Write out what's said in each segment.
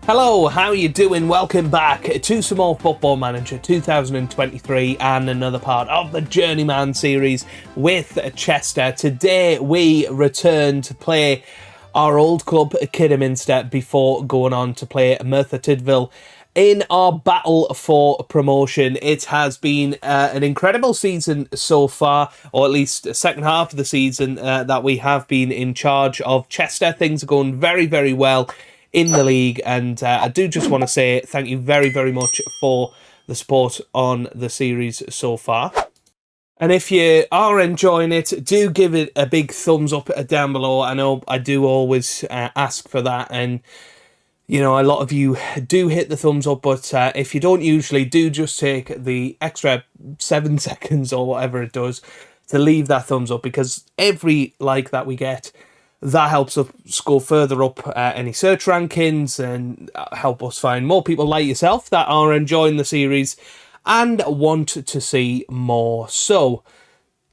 Hello, how are you doing? Welcome back to some more Football Manager 2023 and another part of the Journeyman series with Chester. Today we return to play our old club Kidderminster before going on to play Merthyr in our battle for promotion. It has been an incredible season so far, or at least the second half of the season that we have been in charge of Chester. Things are going very, very well in the league, and I do just want to say thank you very, very much for the support on the series so far. And if you are enjoying it, do give it a big thumbs up down below. I know I do always ask for that, and you know, a lot of you do hit the thumbs up, but if you don't usually, do just take the extra 7 seconds or whatever it does to leave that thumbs up, because every like that we get, that helps us go further up any search rankings and help us find more people like yourself that are enjoying the series and want to see more. So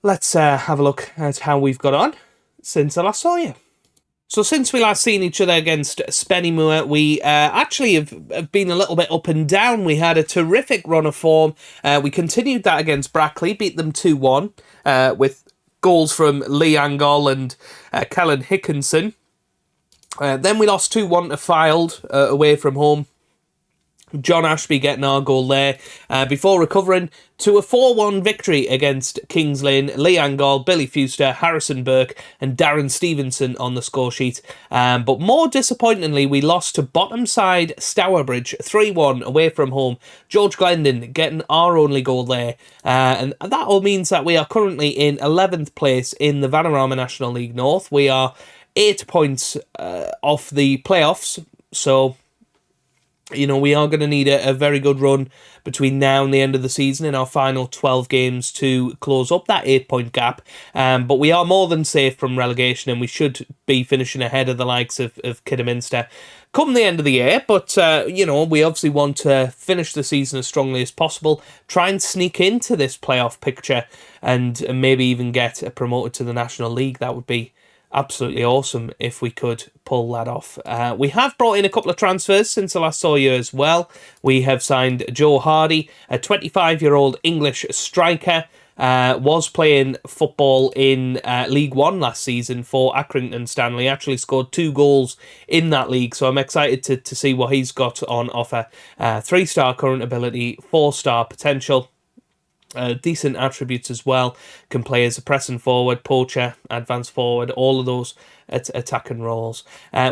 let's have a look at how we've got on since I last saw you. So since we last seen each other against Spennymoor, we actually have been a little bit up and down. We had a terrific run of form. We continued that against Brackley, beat them 2-1 with goals from Lee Angol and Kellen Hickinson. Then we lost 2-1 to Fylde away from home. John Ashby getting our goal there before recovering to a 4-1 victory against Kings Lynn. Lee Angol, Billy Fuster, Harrison Burke and Darren Stevenson on the score sheet. But more disappointingly, we lost to bottom side Stourbridge 3-1 away from home. George Glendon getting our only goal there. And that all means that we are currently in 11th place in the Vanarama National League North. We are 8 points off the playoffs. So, you know, we are going to need a very good run between now and the end of the season in our final 12 games to close up that 8-point gap. But we are more than safe from relegation, and we should be finishing ahead of the likes of Kidderminster come the end of the year. But, you know, we obviously want to finish the season as strongly as possible, try and sneak into this playoff picture and maybe even get promoted to the National League. That would be absolutely awesome if we could pull that off. We have brought in a couple of transfers since I last saw you as well. We have signed Joe Hardy, a 25-year-old English striker, was playing football in League One last season for Accrington Stanley. Actually scored 2 goals in that league, so I'm excited to see what he's got on offer. 3-star current ability, 4-star potential. Decent attributes as well. Can play as a pressing forward, poacher, advanced forward, all of those attacking roles.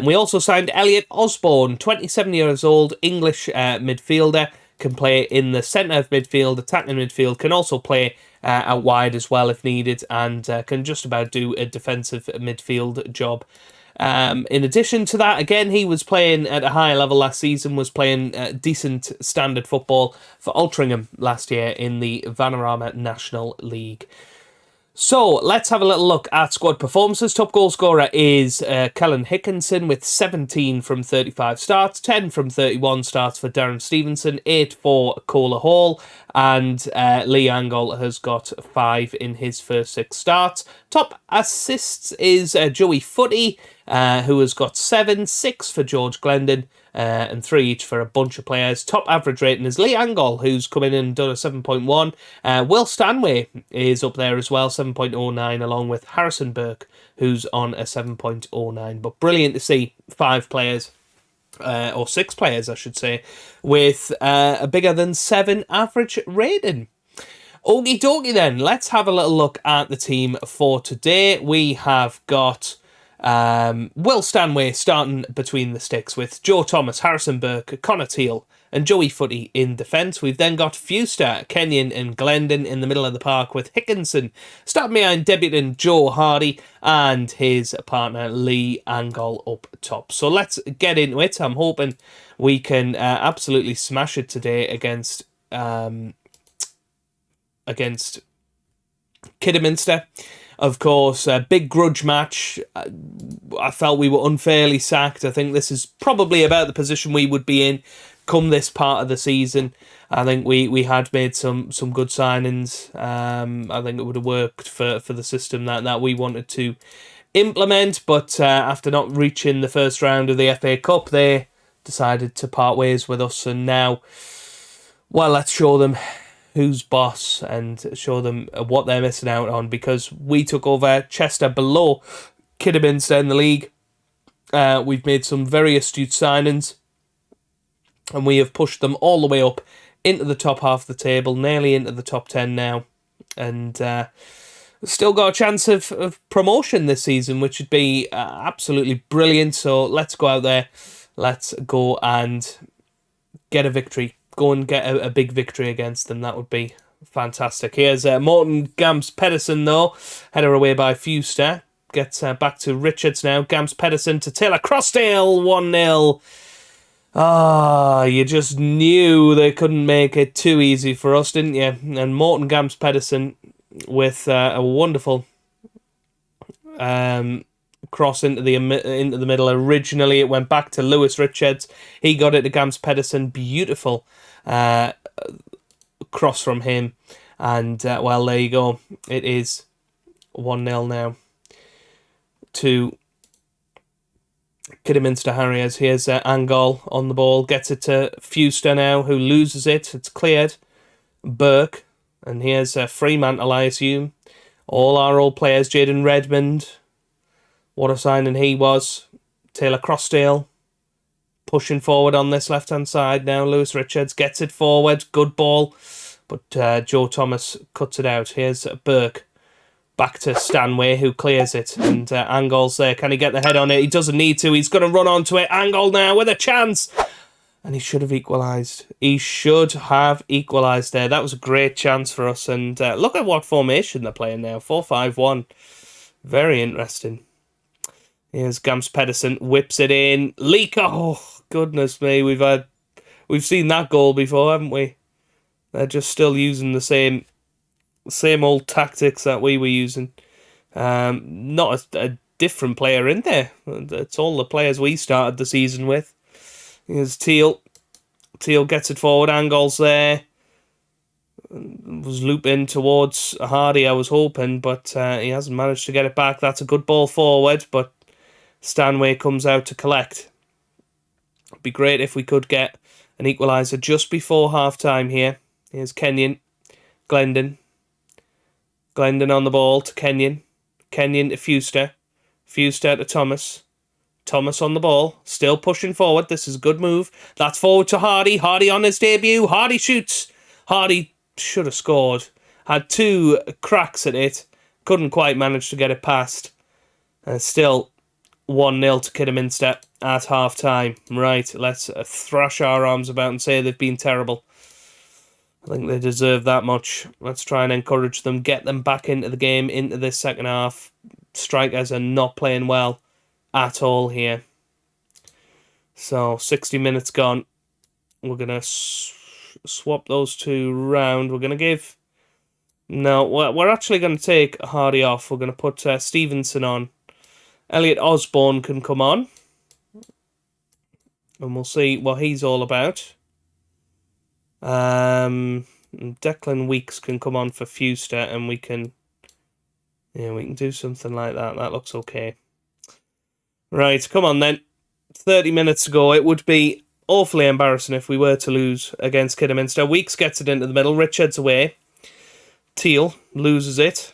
We also signed Elliot Osborne, 27 years old, English midfielder. Can play in the centre of midfield, attacking midfield. Can also play out wide as well if needed, and can just about do a defensive midfield job. In addition to that, again, he was playing at a higher level last season, was playing decent standard football for Altrincham last year in the Vanarama National League. So let's have a little look at squad performances. Top goal scorer is Kellen Hickinson with 17 from 35 starts, 10 from 31 starts for Darren Stevenson, 8 for Cola Hall, and Lee Angol has got 5 in his first 6 starts. Top assists is Joey Footy, who has got 7, 6 for George Glendon, and 3 each for a bunch of players. Top average rating is Lee Angol, who's come in and done a 7.1. Will Stanway is up there as well, 7.09, along with Harrison Burke, who's on a 7.09. But brilliant to see 5 players, or 6 players, I should say, with a bigger than 7 average rating. Okie dokie then, let's have a little look at the team for today. We have got Will Stanway starting between the sticks with Joe Thomas, Harrison Burke, Connor Teal and Joey Footy in defence. We've then got Fuster, Kenyon and Glendon in the middle of the park, with Hickinson starting behind debutant Joe Hardy and his partner Lee Angol up top. So let's get into it. I'm hoping we can absolutely smash it today against Kidderminster. Of course, a big grudge match. I felt we were unfairly sacked. I think this is probably about the position we would be in come this part of the season. I think we had made some good signings. I think it would have worked for the system that we wanted to implement. But after not reaching the first round of the FA Cup, they decided to part ways with us, and now, well, let's show them who's boss and show them what they're missing out on, because we took over Chester below Kidderminster in the league. We've made some very astute signings, and we have pushed them all the way up into the top half of the table, nearly into the top 10 now, and still got a chance of promotion this season, which would be absolutely brilliant. So let's go out there, let's go and get a victory, go and get a big victory against them. That would be fantastic. Here's Morton Gams Pedersen though, header away by Fewster. Gets back to Richards now. Gams Pedersen to Taylor Crossdale, 1-0. You just knew they couldn't make it too easy for us, didn't you? And Morton Gams Pedersen with a wonderful cross into the middle. Originally, it went back to Lewis Richards. He got it to Gams Pedersen. Beautiful cross from him. And, well, there you go. It is 1-0 now to Kidderminster Harriers. Here's Angol on the ball. Gets it to Fewster now, who loses it. It's cleared. Burke. And here's Fremantle, I assume. All our old players. Jaden Redmond. What a signing he was. Taylor Crossdale. Pushing forward on this left-hand side now. Lewis Richards gets it forward. Good ball. But Joe Thomas cuts it out. Here's Burke. Back to Stanway, who clears it. And Angol's there. Can he get the head on it? He doesn't need to. He's going to run onto it. Angol now with a chance. And he should have equalised. He should have equalised there. That was a great chance for us. And look at what formation they're playing now. 4-5-1. Very interesting. Here's Gams Pedersen. Whips it in. Leaker. Oh, goodness me. We've seen that goal before, haven't we? They're just still using the same old tactics that we were using. Not a different player in there. It's all the players we started the season with. Here's Teal. Teal gets it forward. Angol's there. Was looping towards Hardy, I was hoping, but he hasn't managed to get it back. That's a good ball forward, but Stanway comes out to collect. It'd be great if we could get an equaliser just before half-time here. Here's Kenyon. Glendon. Glendon on the ball to Kenyon. Kenyon to Fewster. Fewster to Thomas. Thomas on the ball. Still pushing forward. This is a good move. That's forward to Hardy. Hardy on his debut. Hardy shoots. Hardy should have scored. Had two cracks at it. Couldn't quite manage to get it past. And still 1-0 to Kidderminster at half-time. Right, let's thrash our arms about and say they've been terrible. I think they deserve that much. Let's try and encourage them, get them back into the game, into this second half. Strikers are not playing well at all here. So, 60 minutes gone. We're going to swap those two round. We're going to give... No, we're actually going to take Hardy off. We're going to put Stevenson on. Elliot Osborne can come on. And we'll see what he's all about. Declan Weeks can come on for Fewster, and we can do something like that. That looks okay. Right, come on then. 30 minutes to go. It would be awfully embarrassing if we were to lose against Kidderminster. Weeks gets it into the middle. Richards away. Teal loses it.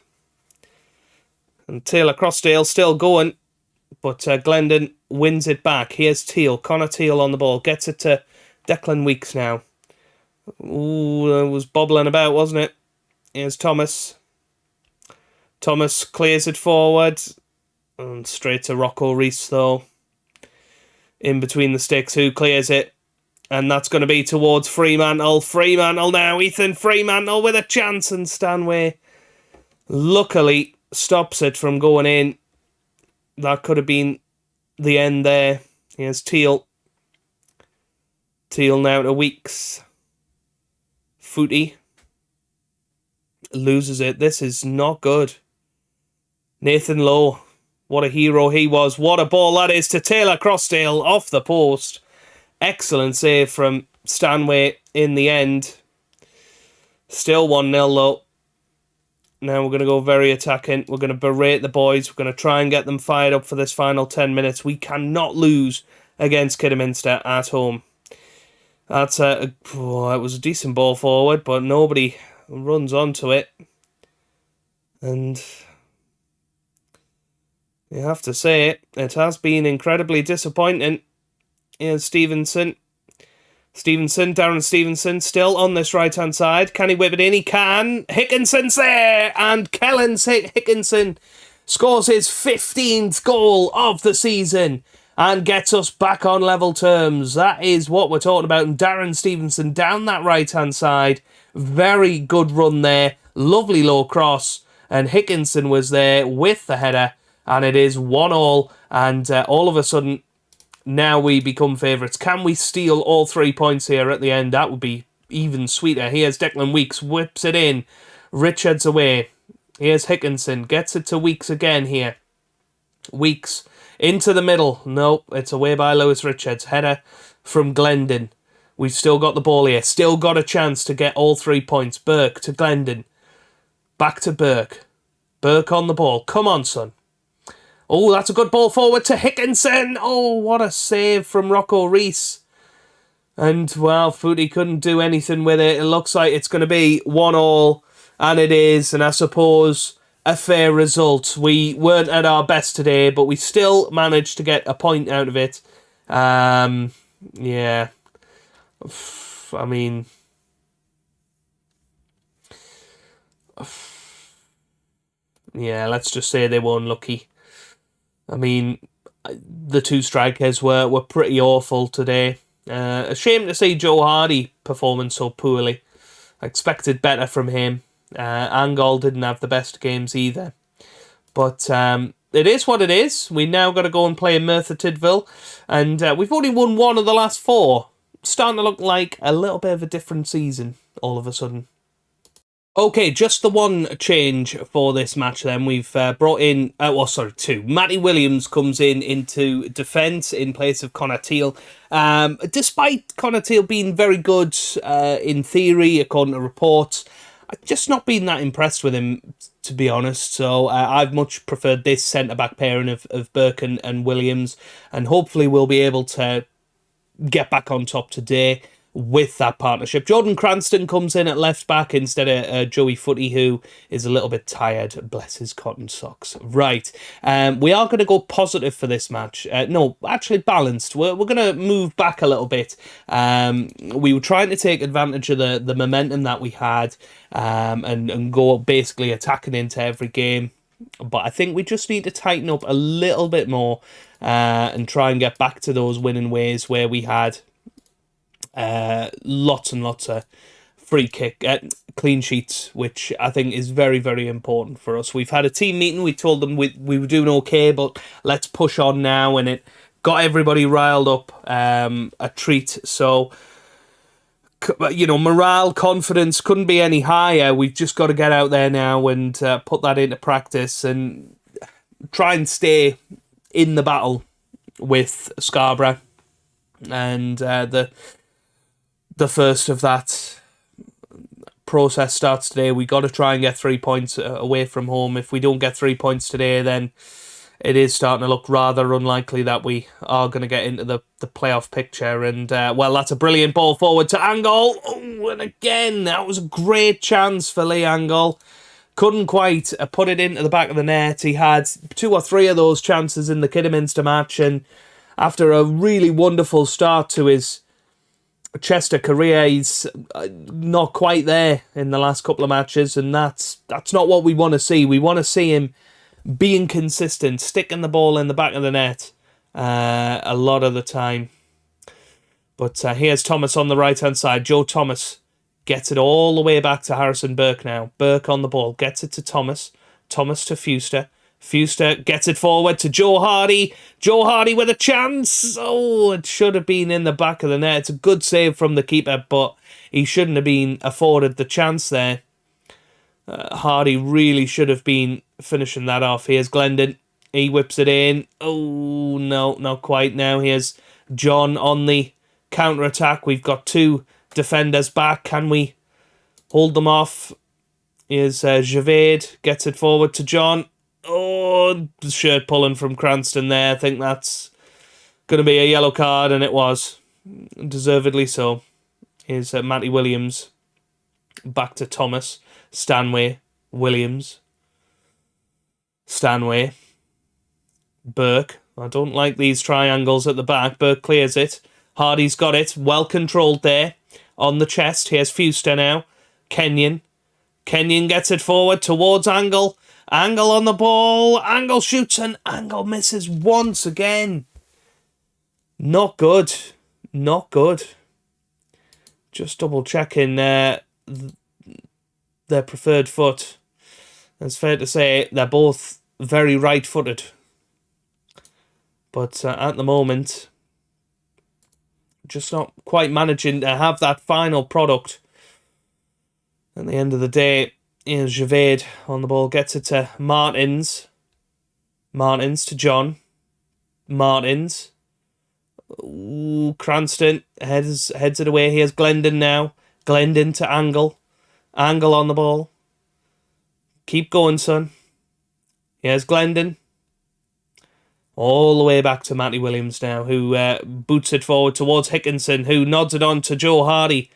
And Taylor Crossdale still going. But Glendon wins it back. Here's Teal. Connor Teal on the ball. Gets it to Declan Weeks now. Ooh, it was bobbling about, wasn't it? Here's Thomas. Thomas clears it forward. And straight to Rocco Reese, though. In between the sticks. Who clears it? And that's going to be towards Fremantle. Fremantle now. Ethan Fremantle with a chance. And Stanway luckily stops it from going in. That could have been the end there. Here's Teal. Teal now to Weeks. Footy loses it. This is not good. Nathan Lowe. What a hero he was. What a ball that is to Taylor Crossdale off the post. Excellent save from Stanway in the end. Still 1-0 though. Now we're going to go very attacking. We're going to berate the boys. We're going to try and get them fired up for this final 10 minutes. We cannot lose against Kidderminster at home. That's it was a decent ball forward, but nobody runs onto it. And you have to say it has been incredibly disappointing. Here's Stevenson. Darren Stevenson, still on this right-hand side. Can he whip it in? He can. Hickinson's there! And Kellen Hickinson scores his 15th goal of the season and gets us back on level terms. That is what we're talking about. And Darren Stevenson down that right-hand side. Very good run there. Lovely low cross. And Hickinson was there with the header. And it is 1-1. And all of a sudden, now we become favourites. Can we steal all 3 points here at the end? That would be even sweeter. Here's Declan Weeks, whips it in. Richards away. Here's Hickinson, gets it to Weeks again here. Weeks into the middle. Nope, it's away by Lewis Richards. Header from Glendon. We've still got the ball here. Still got a chance to get all 3 points. Burke to Glendon. Back to Burke. Burke on the ball. Come on, son. Oh, that's a good ball forward to Hickinson. Oh, what a save from Rocco Rees. And, well, Footy couldn't do anything with it. It looks like it's going to be 1-1, and it is. And I suppose a fair result. We weren't at our best today, but we still managed to get a point out of it. Yeah. I mean, yeah, let's just say they were unlucky. I mean, the two strikers were pretty awful today. A shame to see Joe Hardy performing so poorly. I expected better from him. Angol didn't have the best games either. But it is what it is. We now got to go and play in Merthyr Tydfil. And we've only won 1 of the last 4. Starting to look like a little bit of a different season all of a sudden. Okay, just the one change for this match then. We've brought in, 2. Matty Williams comes into defence in place of Connor Teal. Despite Connor Teal being very good in theory, according to reports, I've just not been that impressed with him, to be honest. So I've much preferred this centre-back pairing of Burke and Williams. And hopefully we'll be able to get back on top today with that partnership. Jordan Cranston comes in at left back instead of Joey Footy, who is a little bit tired. Bless his cotton socks. Right. We are going to go positive for this match. No, actually balanced. We're going to move back a little bit. We were trying to take advantage of the momentum that we had and go basically attacking into every game. But I think we just need to tighten up a little bit more and try and get back to those winning ways where we had lots and lots of clean sheets, which I think is very, very important for us. We've had a team meeting. We told them we were doing okay, but let's push on now, and it got everybody riled up. A treat. So, you know, morale, confidence couldn't be any higher. We've just got to get out there now and put that into practice and try and stay in the battle with Scarborough. And the first of that process starts today. We got to try and get 3 points away from home. If we don't get 3 points today, then it is starting to look rather unlikely that we are going to get into the playoff picture. And, well, that's a brilliant ball forward to Angol. Oh, and again, that was a great chance for Lee Angol. Couldn't quite put it into the back of the net. He had 2 or 3 of those chances in the Kidderminster match. And after a really wonderful start to his Chester career, he's not quite there in the last couple of matches, and that's not what we want to see. We want to see him being consistent, sticking the ball in the back of the net a lot of the time. But here's Thomas on the right-hand side. Joe Thomas gets it all the way back to Harrison Burke now. Burke on the ball, gets it to Thomas. Thomas to Fuster. Fuster gets it forward to Joe Hardy. Joe Hardy with a chance. Oh, it should have been in the back of the net. It's a good save from the keeper, but he shouldn't have been afforded the chance there. Hardy really should have been finishing that off. Here's Glendon. He whips it in. Oh, no, not quite now. Here's John on the counter-attack. We've got 2 defenders back. Can we hold them off? Here's Javed. Gets it forward to John. Oh, shirt pulling from Cranston there. I think that's going to be a yellow card, and it was. Deservedly so. Here's Matty Williams. Back to Thomas. Stanway. Williams. Stanway. Burke. I don't like these triangles at the back. Burke clears it. Hardy's got it. Well controlled there. On the chest. Here's Fuster now. Kenyon. Kenyon gets it forward towards Angle. Angle on the ball. Angle shoots and Angle misses once again. Not good. Not good. Just double checking their preferred foot. It's fair to say they're both very right-footed. But at the moment, just not quite managing to have that final product. At the end of the day, here's Javed on the ball. Gets it to Martins. Martins to John. Martins. Ooh, Cranston heads it away. Here's Glendon now. Glendon to Angle. Angle on the ball. Keep going, son. Here's Glendon. All the way back to Matty Williams now, who boots it forward towards Hickinson, who nods it on to Joe Hardy.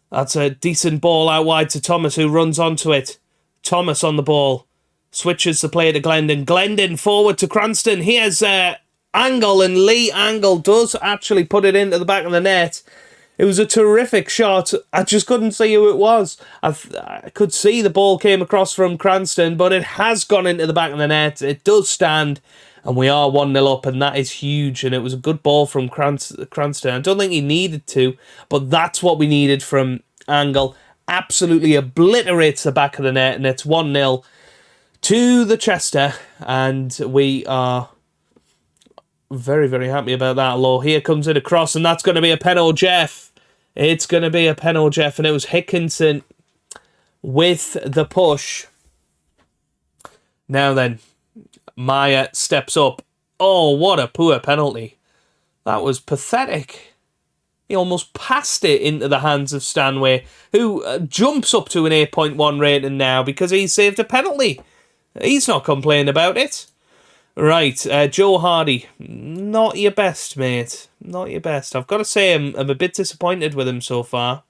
That's a decent ball out wide to Thomas, who runs onto it. Thomas on the ball. Switches the play to Glendon. Glendon forward to Cranston. Here's Angle, and Lee Angle does actually put it into the back of the net. It was a terrific shot. I just couldn't see who it was. I could see the ball came across from Cranston, but it has gone into the back of the net. It does stand, and we are 1-0 up, and that is huge. And it was a good ball from Cranston. I don't think he needed to, but that's what we needed from Angle. Absolutely obliterates the back of the net, and it's 1-0 to the Chester, and we are very, very happy about that. Low. Here comes it across, and that's going to be a penalty, Jeff. It's going to be a penalty, Jeff, and it was Hickinson with the push. Now then, Maya steps up. Oh, what a poor penalty. That was pathetic. He almost passed it into the hands of Stanway, who jumps up to an 8.1 rating now because he saved a penalty. He's not complaining about it. Right, Joe Hardy. Not your best, mate. Not your best. I've got to say I'm a bit disappointed with him so far.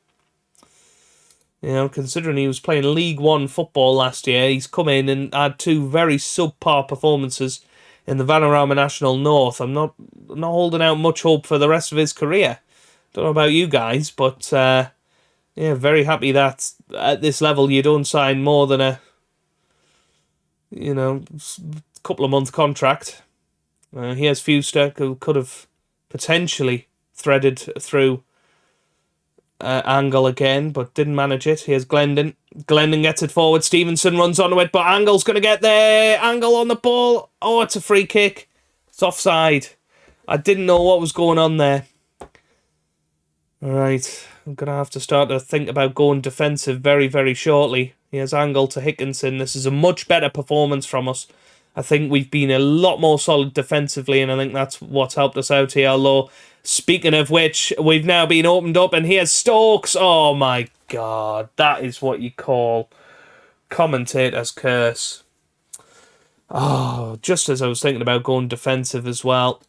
You know, considering he was playing League One football last year, he's come in and had two very subpar performances in the Vanarama National North. I'm not holding out much hope for the rest of his career. Don't know about you guys, but yeah, very happy that at this level you don't sign more than a, you know, couple of month contract. Here's Fuster, who could have potentially threaded through Angle again, but didn't manage it. Here's Glendon. Glendon gets it forward. Stevenson runs onto it, but Angle's going to get there. Angle on the ball. Oh, it's a free kick. It's offside. I didn't know what was going on there. All right, I'm going to have to start to think about going defensive very, very shortly. Here's Angle to Hickinson. This is a much better performance from us. I think we've been a lot more solid defensively, and I think that's what's helped us out here. Although, speaking of which, we've now been opened up, and here's Stokes. Oh my God, that is what you call commentator's curse. Oh, just as I was thinking about going defensive as well.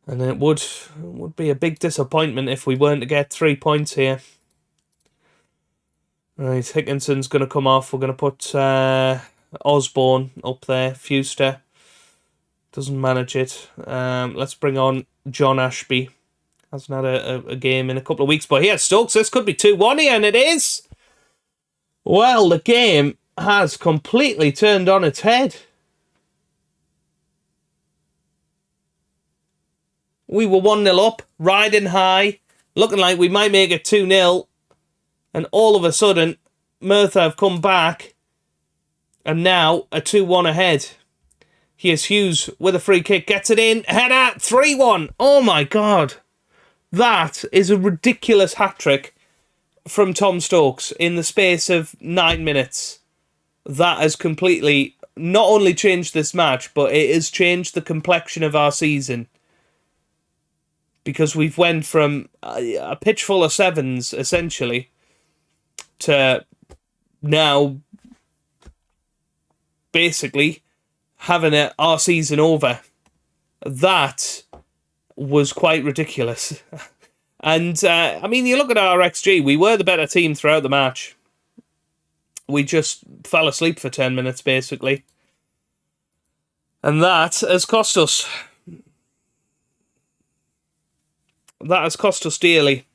And it would be a big disappointment if we weren't to get 3 points here. Right, Hickinson's going to come off. We're going to put Osborne up there. Fuster doesn't manage it. Let's bring on John Ashby. Hasn't had a game in a couple of weeks, but here, Stokes, this could be 2-1 here, and it is. Well, the game has completely turned on its head. We were 1-0 up, riding high, looking like we might make it 2-0, and all of a sudden, Merthyr have come back, and now a 2-1 ahead. Here's Hughes with a free kick, gets it in, header, 3-1. Oh my God. That is a ridiculous hat-trick from Tom Stokes in the space of 9 minutes. That has completely not only changed this match, but it has changed the complexion of our season. Because we've went from a pitch full of sevens, essentially, to now basically having our season over That was quite ridiculous. And, I mean, you look at our XG, we were the better team throughout the match. We just fell asleep for 10 minutes, basically. And that has cost us. That has cost us dearly.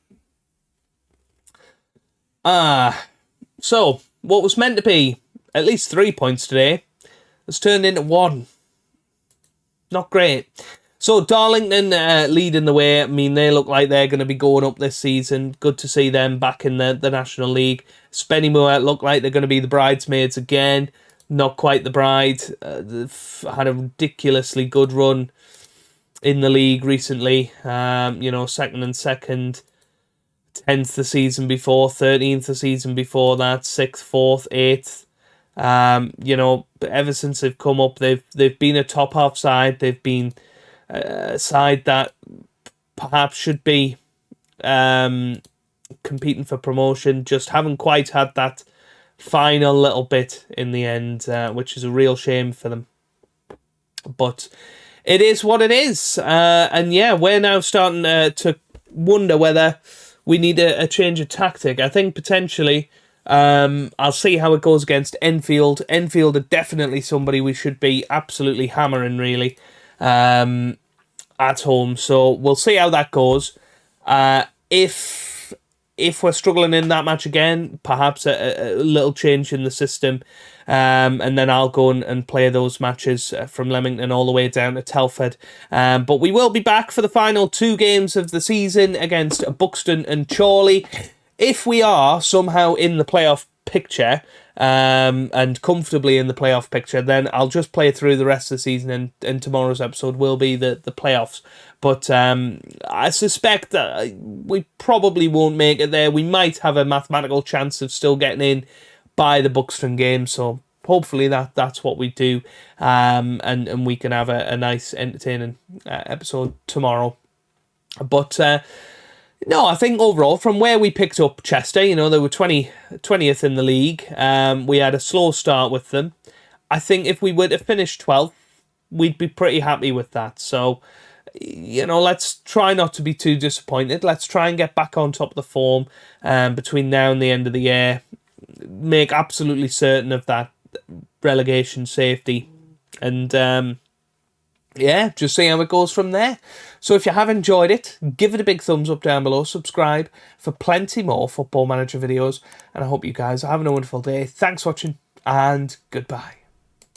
So, what was meant to be at least 3 points today has turned into 1. Not great. So, Darlington leading the way. I mean, they look like they're going to be going up this season. Good to see them back in the National League. Spennymoor look like they're going to be the bridesmaids again. Not quite the bride. They've had a ridiculously good run in the league recently. Second and second. 10th the season before, 13th the season before that, 6th, 4th, 8th. Ever since they've come up, they've been a top half side. They've been a side that perhaps should be competing for promotion, just haven't quite had that final little bit in the end, which is a real shame for them. But it is what it is. And yeah, we're now starting to wonder whether we need a change of tactic. I think potentially I'll see how it goes against Enfield. Enfield are definitely somebody we should be absolutely hammering, really, at home. So we'll see how that goes. If we're struggling in that match again, perhaps a little change in the system. And then I'll go and play those matches from Leamington all the way down to Telford. But we will be back for the final 2 games of the season against Buxton and Chorley. If we are somehow in the playoff picture, and comfortably in the playoff picture, then I'll just play through the rest of the season, and tomorrow's episode will be the playoffs. But I suspect that we probably won't make it there. We might have a mathematical chance of still getting in by the Buxton game, so hopefully that's what we do, and we can have a nice, entertaining episode tomorrow. But no, I think overall, from where we picked up Chester, they were 20th in the league. We had a slow start with them. I think if we were to finish 12th, we'd be pretty happy with that. So, let's try not to be too disappointed. Let's try and get back on top of the form between now and the end of the year. Make absolutely certain of that relegation safety. And just see how it goes from there. So if you have enjoyed it, give it a big thumbs up down below. Subscribe for plenty more Football Manager videos. And I hope you guys are having a wonderful day. Thanks for watching, and goodbye.